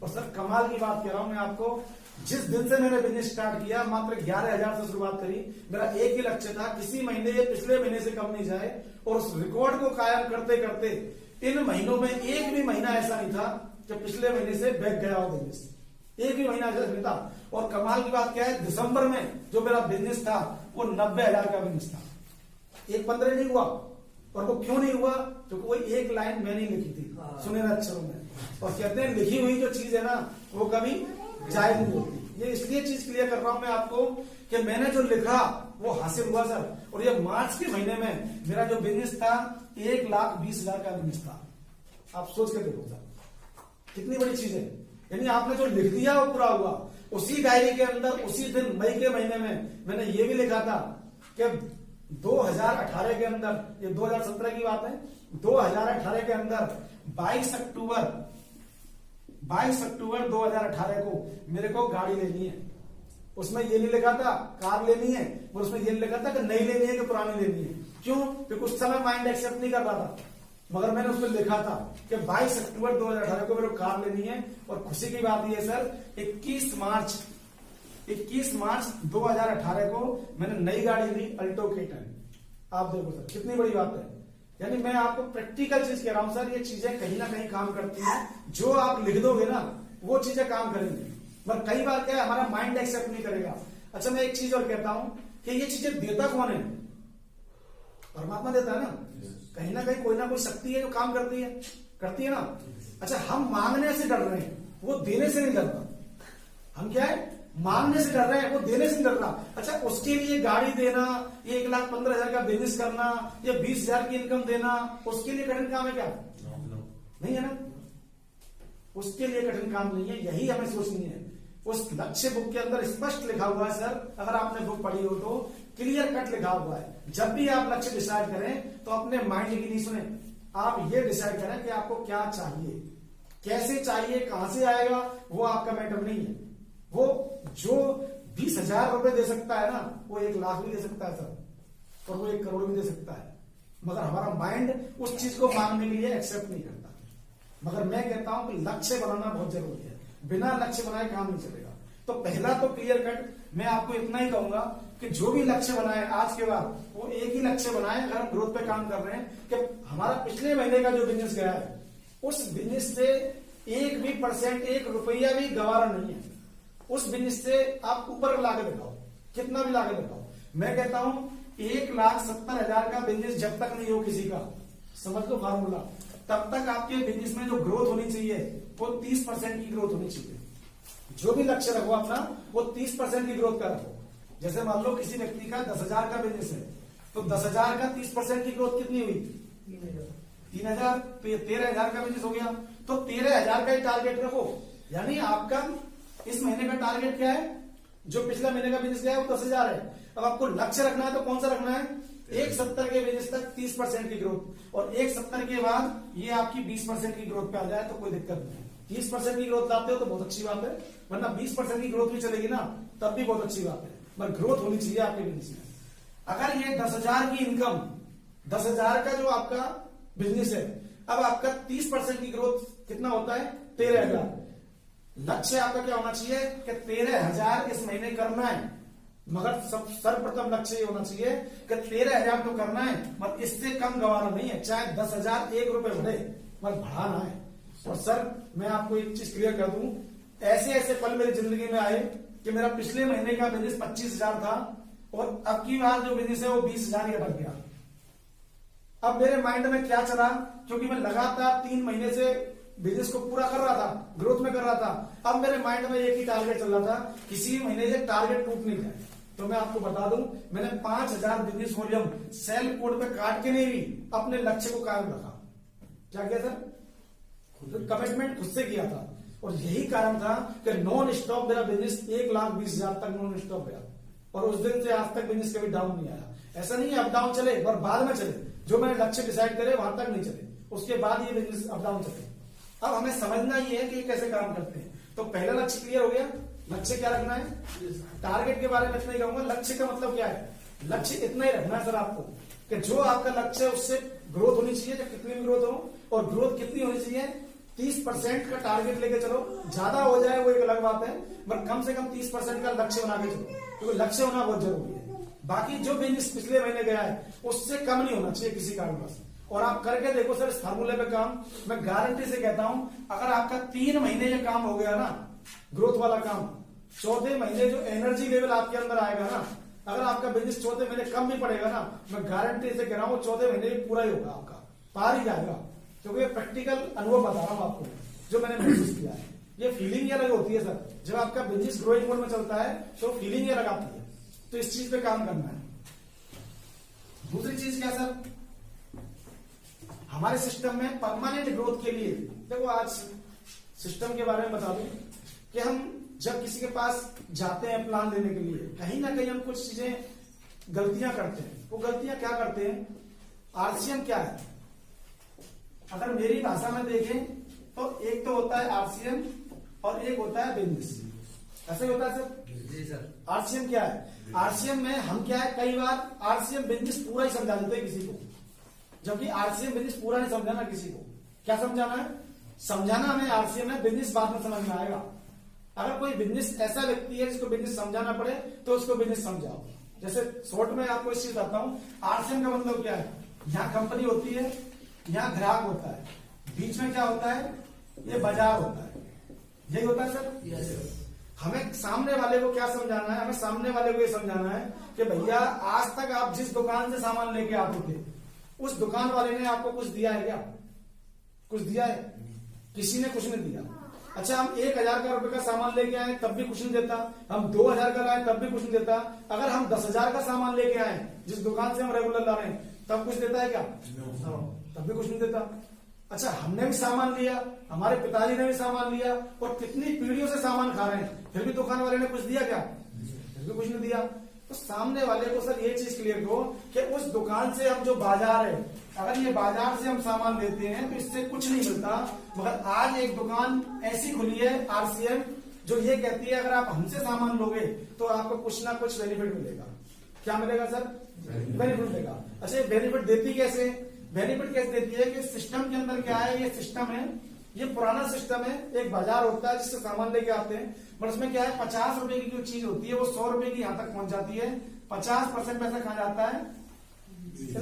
और सर कमाल की बात कह रहा हूं मैं आपको, जिस दिन से मैंने बिजनेस स्टार्ट किया, मात्र 11,000 से शुरुआत करी। मेरा एक ही लक्ष्य था, किसी महीने या पिछले महीने से कम नहीं जाए। और उस रिकॉर्ड को कायम करते करते इन महीनों में एक भी महीना ऐसा नहीं था कि पिछले महीने से बैक गया हो बिजनेस, एक भी महीना ऐसा नहीं था। और कमाल की बात क्या है, दिसंबर में जो मेरा बिजनेस था वो 90,000 का बिजनेस था। 1,15 नहीं हुआ। और वो क्यों नहीं हुआ? क्योंकि वो एक लाइन मैंने लिखी थी सुनहरे अक्षरों में। और कहते हैं लिखी हुई जो चीज है ना वो कभी जायज नहीं होती। ये इसलिए चीज क्लियर कर रहा हूं मैं आपको कि मैंने जो लिखा वो हासिल हुआ सर। और ये मार्च के महीने में मेरा जो बिजनेस था 1,20,000 का बिजनेस था। आप सोच के देखो सर कितनी बड़ी चीज है। यानी आपने जो लिख दिया वो पूरा हुआ। उसी डायरी के अंदर उसी दिन मई के महीने में मैंने ये भी लिखा था कि 2018 के अंदर, ये 2017 की बात है, 2018 के अंदर 22 अक्टूबर 2018 को मेरे को गाड़ी लेनी है। उसमें ये नहीं लिखा था कार लेनी है, और उसमें ये नहीं लिखा था कि नई लेनी है कि पुरानी लेनी है। क्यों? क्योंकि उस समय माइंड एक्सेप्ट नहीं कर रहा था। मगर मैंने उसमें लिखा था कि 22 अक्टूबर 2018 को मेरे को कार लेनी है। और खुशी की बात यह है सर, 21 मार्च 2018 को मैंने नई गाड़ी ली, अल्टो K10। आप देखो सर कितनी बड़ी बात है। यानी मैं आपको प्रैक्टिकल चीज कह रहा हूं सर, ये चीजें कहीं ना कहीं काम करती हैं। जो आप लिख दोगे ना वो चीजें काम करेंगी। मगर कई बार क्या है, हमारा माइंड एक्सेप्ट नहीं करेगा। अच्छा मैं एक चीज और कहता हूं कि ये चीजें देता कौन है? परमात्मा देता है ना। कहीं ना कहीं कोई ना कोई शक्ति है जो काम करती है ना। अच्छा हम मांगने से डर रहे हैं, वो देने से नहीं डर रहा। हम क्या है, मांगने से डर रहे हैं, वो देने से नहीं डर रहा। अच्छा उसके लिए गाड़ी देना, ये 1,15,000 का बिजनेस करना, या 20,000 की इनकम देना, उसके लिए कठिन काम है क्या? नहीं है ना। उसके लिए कठिन काम नहीं है, यही हमें सोचनी है। उस लक्ष्य बुक के अंदर स्पष्ट लिखा हुआ है सर, अगर आपने बुक पढ़ी हो तो क्लियर कट लिखा हुआ है। जब भी आप लक्ष्य डिसाइड करें तो अपने माइंड की नहीं सुने, आप ये डिसाइड करें कि आपको क्या चाहिए, कैसे चाहिए, कहां से आएगा, वो आपका मैटर नहीं है। वो जो 20,000 रुपए दे सकता है ना, वो 1 लाख भी दे सकता है सर, और वो 1 करोड़ भी दे सकता है। मगर हमारा माइंड उस चीज को मांगने के लिए एक्सेप्ट नहीं करता। मगर मैं कहता हूं कि लक्ष्य बनाना बहुत जरूरी है। बिना लक्ष्य बनाए काम नहीं चलेगा। तो पहला तो क्लियर कट मैं आपको इतना ही कहूंगा कि जो भी लक्ष्य बनाए आज के बाद वो एक ही लक्ष्य बनाए। अगर हम ग्रोथ पे काम कर रहे हैं कि हमारा पिछले महीने का जो बिजनेस गया है उस बिजनेस से 1% 1 रुपया भी गंवारा नहीं है। उस बिजनेस से आप ऊपर ला के दिखाओ, कितना भी ला के दिखाओ। मैं कहता हूं 1,70,000 का बिजनेस जब तक नहीं हो किसी का, समझ लो फार्मूला, तब तक आपके बिजनेस में जो ग्रोथ होनी चाहिए वो 30% की ग्रोथ होनी चाहिए। जो भी लक्ष्य रखो अपना वो 30% की ग्रोथ का रखो। जैसे मान लो किसी व्यक्ति का 10,000 का बिजनेस है, तो 10,000 का 30% की ग्रोथ कितनी हुई? 3,000, तो ये 13,000 का बिजनेस हो गया। तो 13,000 का ही टारगेट रखो। यानी आपका इस महीने का टारगेट क्या है? जो पिछला महीने का बिजनेस गया है वो 10,000 है। अब आपको लक्ष्य रखना है तो कौन सा रखना है? 1,70 के बिजनेस तक 30% की ग्रोथ, और 1,70 के बाद ये आपकी 20% की ग्रोथ पे आ जाए तो कोई दिक्कत नहीं है। 30% की ग्रोथ लाते हो तो बहुत अच्छी बात है, वरना 20% की ग्रोथ भी चलेगी ना तब भी बहुत अच्छी बात है, पर ग्रोथ होनी चाहिए आपके बिजनेस में। अगर ये 10,000 की इनकम, 10,000 का जो आपका बिजनेस है, अब आपका 30% की ग्रोथ कितना होता है? 13,000। लक्ष्य आपका क्या होना चाहिए कि 13,000 इस महीने करना है, मगर सर्वप्रथम लक्ष्य ये होना चाहिए कि 13,000 तो करना है, मगर इससे कम गंवाना नहीं है। चाहे 10,000 1 रुपए बढ़े, मगर बढ़ाना है। और सर मैं आपको एक चीज क्लियर कर दूं, ऐसे ऐसे पल मेरी जिंदगी में आए कि मेरा पिछले महीने का बिजनेस 25,000 था और अब की बार जो बिजनेस है वो 20,000 ही बढ़ गया। अब मेरे माइंड में क्या चला, क्योंकि मैं लगातार 3 महीने से बिजनेस को पूरा कर रहा था, ग्रोथ में कर रहा था। अब मेरे माइंड में एक ही टारगेट चल रहा था, किसी महीने से टारगेट टूट नहीं जाए। तो मैं आपको बता दूं, मैंने 5,000 बिजनेस वॉल्यूम सेल कोड पे काट के नहीं भी अपने लक्ष्य को कायम रखा। क्या किया सर? कमिटमेंट खुद से किया था, और यही कारण था कि नॉन स्टॉप मेरा बिजनेस 1,20,000 तक नॉन स्टॉप गया, और उस दिन से आज तक बिजनेस कभी डाउन नहीं आया। ऐसा नहीं है अप डाउन चले पर बाद में चले, जो मैंने लक्ष्य डिसाइड करे वहां तक नहीं चले, उसके बाद ये बिजनेस अप डाउन चले। अब हमें समझना ये है कि ये कैसे काम करते हैं। तो पहला लक्ष्य क्लियर हो गया। लक्ष्य क्या रखना है? टारगेट के बारे में इतना ही कहूंगा। लक्ष्य का मतलब क्या है? लक्ष्य इतना ही रखना है सर आपको कि जो आपका लक्ष्य है उससे ग्रोथ होनी चाहिए, चाहे कितनी भी ग्रोथ हो, और ग्रोथ कितनी होनी चाहिए? 30% का टारगेट लेके चलो। ज्यादा हो जाए वो एक अलग बात है, पर कम से कम 30% का लक्ष्य बना के चलो, क्योंकि लक्ष्य होना बहुत जरूरी है। बाकी जो बिजनेस पिछले महीने गया है उससे कम नहीं होना चाहिए किसी कारणवश। और आप करके देखो सर इस फार्मूले पे काम, मैं गारंटी से कहता हूं, अगर आपका 3 महीने ये काम हो गया ना, ग्रोथ वाला काम, 4थे महीने जो एनर्जी लेवल आपके अंदर आएगा ना, अगर आपका बिजनेस 4थे महीने कम भी पड़ेगा ना, मैं गारंटी से कह रहा हूं 4थे महीने पूरा ही होगा, आपका पार ही जाएगा। क्योंकि ये प्रैक्टिकल अनुभव बता रहा हूं आपको, जो मैंने महसूस किया है। ये फीलिंग अलग होती है सर, जब आपका बिजनेस ग्रोइंग मोड में चलता है तो फीलिंग अलग आती है। तो इस चीज पे काम करना है। दूसरी चीज क्या सर, हमारे सिस्टम में परमानेंट ग्रोथ के लिए, देखो आज सिस्टम के बारे में बता दूं कि हम जब किसी के पास जाते हैं प्लान लेने के लिए, कहीं ना कहीं हम कुछ चीजें गलतियां करते हैं। वो गलतियां क्या करते हैं? आरसीएम क्या है? अगर मेरी भाषा में देखें तो एक तो होता है आरसीएम और एक होता है बिजनेस। ऐसे होता है सर? जी सर। आरसीएम क्या है? आरसीएम में हम क्या है, कई बार आरसीएम बिजनेस पूरा ही समझा देते हैं किसी को, जबकि आरसीएम बिजनेस पूरा नहीं समझाना किसी को। क्या समझाना है? समझाना हमें आरसीएम है, बिजनेस बाद में समझ में आएगा। अगर कोई बिजनेस ऐसा व्यक्ति है जिसको बिजनेस समझाना पड़े तो उसको बिजनेस समझाओ। जैसे शॉर्ट में आपको इस चीज बताता हूं, आरसीएम का मतलब क्या है? यहाँ कंपनी होती है, यहाँ ग्राहक होता है, बीच में क्या होता है? ये बाजार होता है। यही होता है सर? Yes sir. हमें सामने वाले को क्या समझाना है? हमें सामने वाले को ये समझाना है कि भैया आज तक आप जिस दुकान से सामान लेके आते थे, उस दुकान वाले ने आपको कुछ दिया है क्या? कुछ दिया है? किसी ने कुछ नहीं दिया। अच्छा, हम 1,000 का रुपए का सामान लेके आए तब भी कुछ नहीं देता, हम 2,000 का लाए तब भी कुछ नहीं देता। अगर हम 10,000 का सामान लेके आए जिस दुकान से हम रेगुलर ला रहे हैं तब कुछ देता है क्या? तब भी कुछ नहीं देता। अच्छा, हमने भी सामान लिया, हमारे पिताजी ने भी सामान लिया, और कितनी पीढ़ियों से सामान खा रहे हैं, फिर भी दुकान वाले ने कुछ दिया क्या? फिर भी कुछ नहीं दिया। तो सामने वाले को सर ये चीज क्लियर करो कि उस दुकान से हम जो बाजार है, अगर ये बाजार से हम सामान लेते हैं तो इससे कुछ नहीं मिलता, मगर आज एक दुकान ऐसी खुली है आरसीएम जो ये कहती है अगर आप हमसे सामान लोगे तो आपको कुछ ना कुछ बेनिफिट मिलेगा। क्या मिलेगा सर? बेनिफिट मिलेगा। अच्छा, ये बेनिफिट देती कैसे? बेनिफिट कैसे देती है कि सिस्टम के अंदर क्या है, ये सिस्टम है, ये पुराना सिस्टम है। एक बाजार होता है जिससे सामान लेके आते हैं, पर उसमें क्या है, 50 रुपए की जो चीज होती है वो 100 रुपए की यहां तक पहुंच जाती है। 50% पैसा कहां जाता है?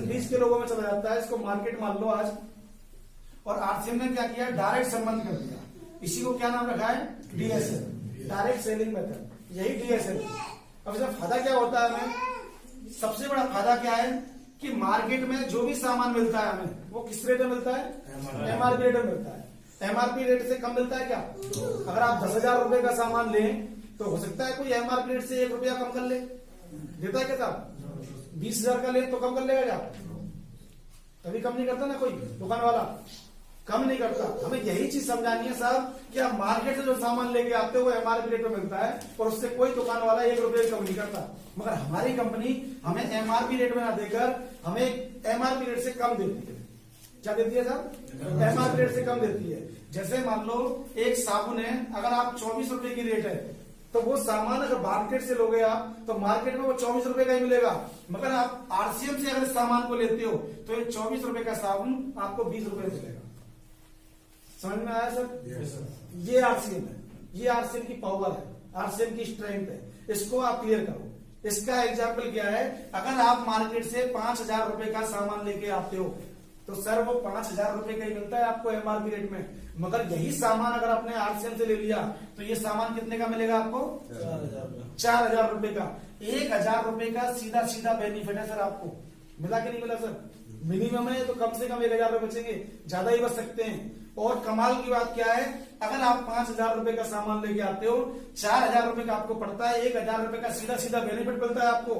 20 के लोगों में चला जाता है। इसको मार्केट मान लो आज। और आरसीएम ने क्या किया? डायरेक्ट संबंध कर दिया। इसी को क्या नाम रखा है? DSL, direct selling method. यही डीएसएल। अब इसमें फायदा क्या होता है हमें, सबसे बड़ा फायदा क्या है कि मार्केट में जो भी सामान मिलता है हमें वो किस रेट में मिलता है, एमआरपी रेट में मिलता है। एमआरपी रेट से कम मिलता है क्या? अगर आप 10,000 रुपए का सामान लें तो हो सकता है कोई एमआरपी रेट से 1 रुपया कम कर ले, देता है क्या साहब? 20,000 का ले तो कम कर लेगा क्या? कभी कम नहीं करता ना कोई दुकान वाला, कम नहीं करता। हमें यही चीज समझानी है साहब कि आप मार्केट से जो सामान लेके आते हो वो एमआरपी रेट में मिलता है और उससे कोई दुकान वाला 1 रुपये कम नहीं करता। मगर हमारी कंपनी हमें एमआरपी रेट में ना देकर हमें एमआरपी रेट से कम देती है। क्या देती है साहब? एमआरपी रेट से कम देती है। जैसे मान लो एक साबुन है, अगर आप 24 रुपए की रेट है तो वो सामान अगर मार्केट से लोगे आप तो मार्केट में वो 24 रुपए का ही मिलेगा। मगर आप आरसीएम से अगर इस सामान को लेते हो तो ये 24 रुपए का साबुन आपको 20 रुपए मिलेगा। समझ में आया सर? yes, ये आरसीएम है, ये आरसीएम की पावर है, आरसीएम की स्ट्रेंथ है, इसको आप क्लियर करो। इसका एग्जाम्पल क्या है, अगर आप मार्केट से 5,000 रुपए का सामान लेके आते हो तो सर वो 5,000 रुपए का ही मिलता है आपको एमआरपी रेट में। मगर यही सामान अगर आपने आरसीएम से ले लिया तो ये सामान कितने का मिलेगा आपको? 4,000 रुपए का। 1,000 रुपए का सीधा सीधा बेनिफिट है सर आपको। मिला कि नहीं मिला सर? मिनिमम है तो कम से कम 1,000 रुपए बचेंगे, ज्यादा ही बच सकते हैं। और कमाल की बात क्या है, अगर आप 5,000 रुपए का सामान लेके आते हो, 4,000 रुपए का आपको पड़ता है, 1,000 रुपए का सीधा सीधा बेनिफिट मिलता है आपको।